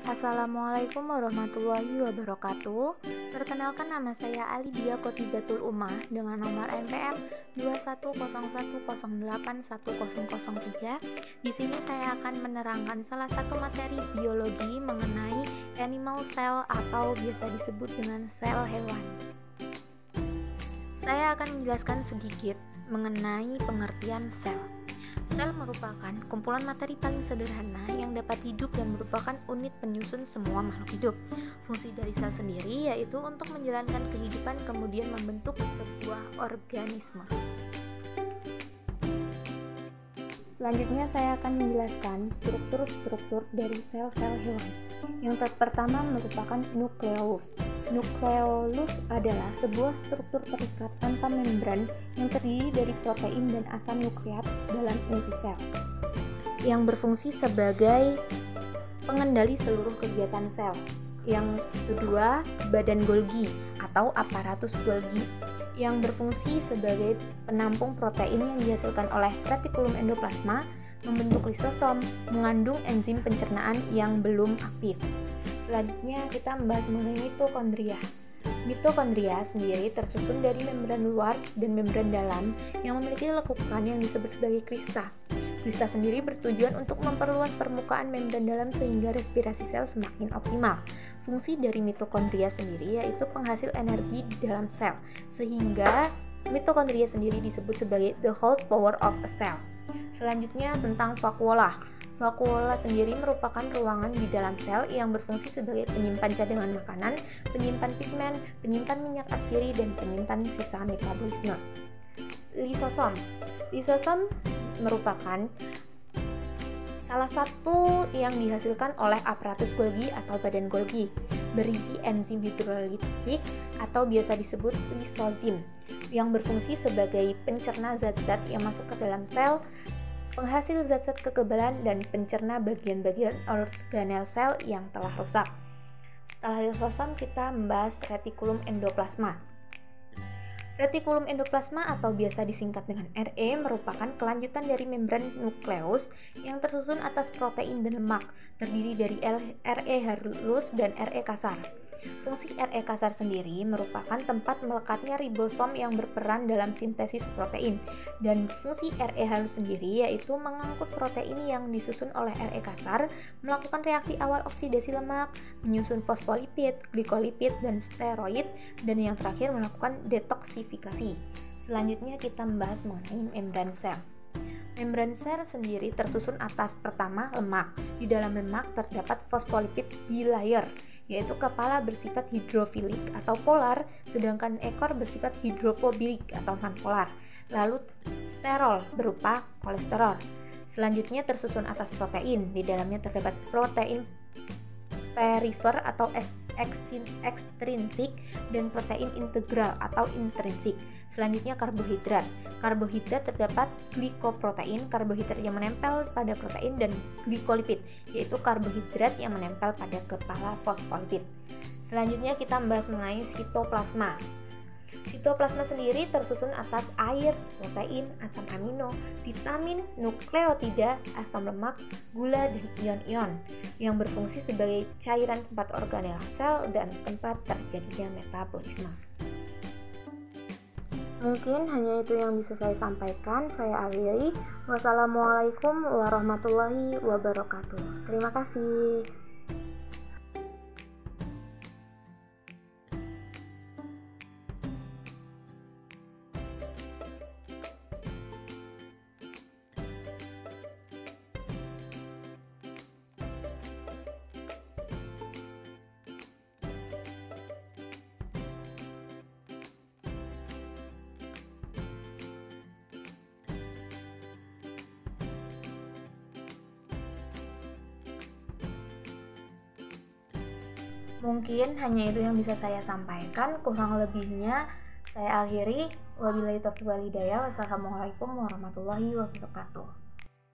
Assalamualaikum warahmatullahi wabarakatuh. Perkenalkan, nama saya Alidia Kotibatul Umah dengan nomor NPM 210108103. Di sini saya akan menerangkan salah satu materi biologi mengenai animal cell atau biasa disebut dengan sel hewan. Saya akan menjelaskan sedikit mengenai pengertian sel. Sel merupakan kumpulan materi paling sederhana yang dapat hidup dan merupakan unit penyusun semua makhluk hidup. Fungsi dari sel sendiri yaitu untuk menjalankan kehidupan kemudian membentuk sebuah organisme. Selanjutnya saya akan menjelaskan struktur-struktur dari sel-sel hewan. Yang pertama merupakan nukleus. Nukleus adalah sebuah struktur terikat tanpa membran yang terdiri dari protein dan asam nukleat dalam inti sel, yang berfungsi sebagai pengendali seluruh kegiatan sel. Yang kedua, badan Golgi atau aparatus Golgi, yang berfungsi sebagai penampung protein yang dihasilkan oleh retikulum endoplasma, membentuk lisosom, mengandung enzim pencernaan yang belum aktif. Selanjutnya kita membahas mengenai mitokondria. Mitokondria sendiri tersusun dari membran luar dan membran dalam yang memiliki lekukan yang disebut sebagai krista. Krista sendiri bertujuan untuk memperluas permukaan membran dalam sehingga respirasi sel semakin optimal. Fungsi dari mitokondria sendiri yaitu penghasil energi di dalam sel, sehingga mitokondria sendiri disebut sebagai the horsepower of a cell. Selanjutnya tentang vakuola. Vakuola sendiri merupakan ruangan di dalam sel yang berfungsi sebagai penyimpan cadangan makanan, penyimpan pigmen, penyimpan minyak atsiri, dan penyimpan sisa metabolisme. Lisosom. Lisosom merupakan salah satu yang dihasilkan oleh aparatus Golgi atau badan Golgi, berisi enzim hidrolitik atau biasa disebut lisozim, yang berfungsi sebagai pencerna zat-zat yang masuk ke dalam sel, penghasil zat-zat kekebalan, dan pencerna bagian-bagian organel sel yang telah rusak. Setelah lisosom, kita membahas retikulum endoplasma. Retikulum endoplasma atau biasa disingkat dengan RE merupakan kelanjutan dari membran nukleus yang tersusun atas protein dan lemak, terdiri dari RE halus dan RE kasar. Fungsi RE kasar sendiri merupakan tempat melekatnya ribosom yang berperan dalam sintesis protein, dan fungsi RE halus sendiri yaitu mengangkut protein yang disusun oleh RE kasar, melakukan reaksi awal oksidasi lemak, menyusun fosfolipid, glikolipid, dan steroid, dan yang terakhir melakukan detoksifikasi. Selanjutnya kita membahas mengenai membran sel. Membran sel sendiri tersusun atas pertama lemak. Di dalam lemak terdapat fosfolipid bilayer, yaitu kepala bersifat hidrofilik atau polar, sedangkan ekor bersifat hidrofobilik atau nonpolar. Lalu sterol berupa kolesterol. Selanjutnya tersusun atas protein. Di dalamnya terdapat protein perifer atau ekstrinsik dan protein integral atau intrinsik. Selanjutnya karbohidrat. Karbohidrat terdapat glikoprotein, karbohidrat yang menempel pada protein, dan glikolipid, yaitu karbohidrat yang menempel pada kepala fosfolipid. Selanjutnya kita membahas mengenai sitoplasma. Sitoplasma sendiri tersusun atas air, protein, asam amino, vitamin, nukleotida, asam lemak, gula, dan ion-ion yang berfungsi sebagai cairan tempat organel sel dan tempat terjadinya metabolisme. Mungkin hanya itu yang bisa saya sampaikan. Saya akhiri. Wassalamualaikum warahmatullahi wabarakatuh. Terima kasih. Mungkin hanya itu yang bisa saya sampaikan, kurang lebihnya saya akhiri. Wabillahi taufiq wal hidayah. Wassalamualaikum warahmatullahi wabarakatuh.